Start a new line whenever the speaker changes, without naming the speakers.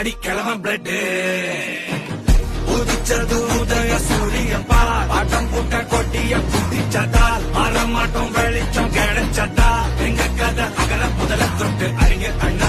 ஆடி கிழவன் பிளட் உதிச்சது உதய சூரியன் பால் ஆட்டம் கூட்ட கொட்டிய குதிச்சதால் மாற மாட்டோம் வெளிச்சம் கிடைச்சதா எங்க கதை அகல முதல தொட்டு அறிஞர் அண்ணன்